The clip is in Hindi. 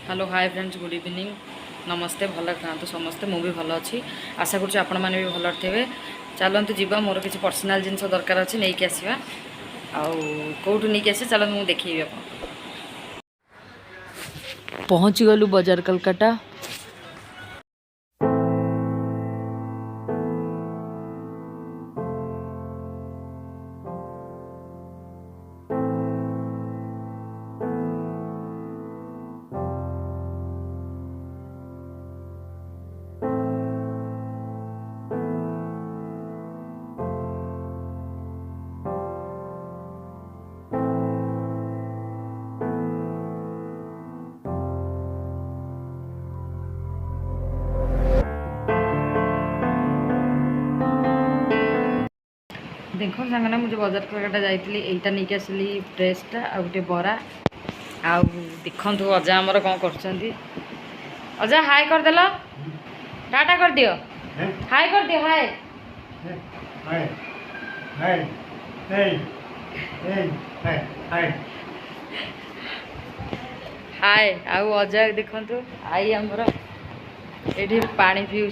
Hello hi friends good evening नमस्ते भल था समस्ते मुझे भल अच्छी आशा करुँ आपण मैंने भी भल थे चलतु जीवा मोर किसी पर्सनाल जिनस दरकार अच्छे नहीं कि आसवा आउट नहीं आसे चलते मुझे देखी पहुँची गलु बजार कलकाता। देखो सांगना मुझे बजार कलकाता जाइली यहीटा नहीं आसली ड्रेसटा आ गए बरा आ देखु अजा आमर कौन कर अजा हाय करदेल टाटा कर दियो हाय कर दियो हाय हाय आ अजा देखु आई आमर ये पानी पीऊँ